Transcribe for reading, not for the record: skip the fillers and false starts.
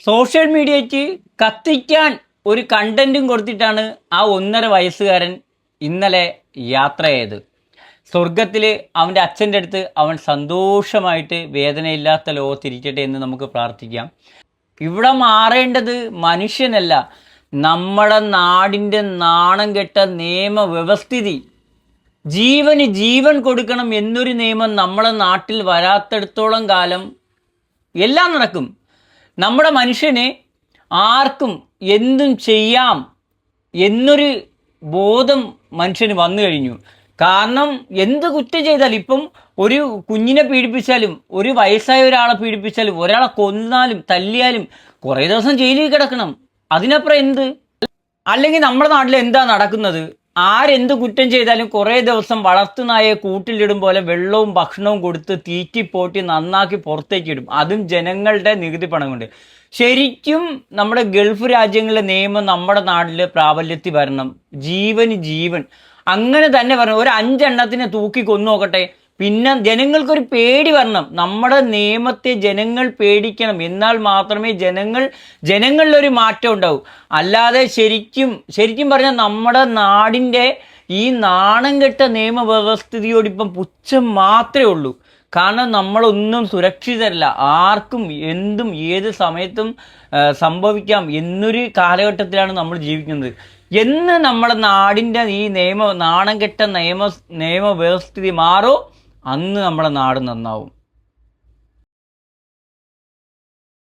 Social മീഡിയയ്ക്ക് കത്തിക്കാൻ ഒരു കണ്ടന്റും കൊടുത്തിട്ടാണ് ആ 1.5 വയസ്സുകാരൻ ഇന്നലെ യാത്രയായത്. സ്വർഗത്തിൽ അവൻ്റെ അച്ഛൻ്റെ അടുത്ത് അവൻ സന്തോഷമായിട്ട് വേദനയില്ലാത്ത ലോകത്തിരിക്കട്ടെ എന്ന് നമുക്ക് പ്രാർത്ഥിക്കാം. ഇവിടെ മാറേണ്ടത് മനുഷ്യനല്ല, നമ്മുടെ നാടിൻ്റെ നാണം കെട്ട നിയമവ്യവസ്ഥിതി. ജീവന് ജീവൻ കൊടുക്കണം എന്നൊരു നിയമം നമ്മുടെ നാട്ടിൽ വരാത്തിടത്തോളം കാലം എല്ലാം നടക്കും. നമ്മുടെ മനുഷ്യനെ ആർക്കും എന്തും ചെയ്യാം എന്നൊരു ബോധം മനുഷ്യന് വന്നു കഴിഞ്ഞു. കാരണം എന്ത് കുറ്റം ചെയ്താലും, ഇപ്പം ഒരു കുഞ്ഞിനെ പീഡിപ്പിച്ചാലും, ഒരു വയസ്സായ ഒരാളെ പീഡിപ്പിച്ചാലും, ഒരാളെ കൊന്നാലും തല്ലിയാലും കുറേ ദിവസം ജയിലിൽ കിടക്കണം. അതിനപ്പുറം എന്ത്? അല്ലെങ്കിൽ നമ്മുടെ നാട്ടിൽ എന്താ നടക്കുന്നത്? ആരെന്ത് കുറ്റം ചെയ്താലും കുറേ ദിവസം വളർത്തുനായെ കൂട്ടിലിടും പോലെ വെള്ളവും ഭക്ഷണവും കൊടുത്ത് തീറ്റിപ്പോറ്റി നന്നാക്കി പുറത്തേക്ക് ഇടും. അതും ജനങ്ങളുടെ നികുതി പണം കൊണ്ട്. ശരിക്കും നമ്മുടെ ഗൾഫ് രാജ്യങ്ങളിലെ നിയമം നമ്മുടെ നാട്ടിൽ പ്രാബല്യത്തിൽ വരണം. ജീവന് ജീവൻ അങ്ങനെ തന്നെ വരണം. ഒരു 5 എണ്ണത്തിനെ തൂക്കി കൊന്നു നോക്കട്ടെ. പിന്നെ ജനങ്ങൾക്കൊരു പേടി വരണം. നമ്മുടെ നിയമത്തെ ജനങ്ങൾ പേടിക്കണം. എന്നാൽ മാത്രമേ ജനങ്ങളിലൊരു മാറ്റം ഉണ്ടാവൂ. അല്ലാതെ ശരിക്കും പറഞ്ഞാൽ നമ്മുടെ നാടിൻ്റെ ഈ നാണം കെട്ട നിയമവ്യവസ്ഥിതിയോടിപ്പം പുച്ഛം മാത്രമേ ഉള്ളൂ. കാരണം നമ്മളൊന്നും സുരക്ഷിതരല്ല. ആർക്കും എന്തും ഏത് സമയത്തും സംഭവിക്കാം എന്നൊരു കാലഘട്ടത്തിലാണ് നമ്മൾ ജീവിക്കുന്നത്. എന്ന് നമ്മുടെ നാടിൻ്റെ ഈ നാണം കെട്ട നിയമവ്യവസ്ഥിതി മാറോ, അന്ന് നമ്മുടെ നാട് നന്നാവും.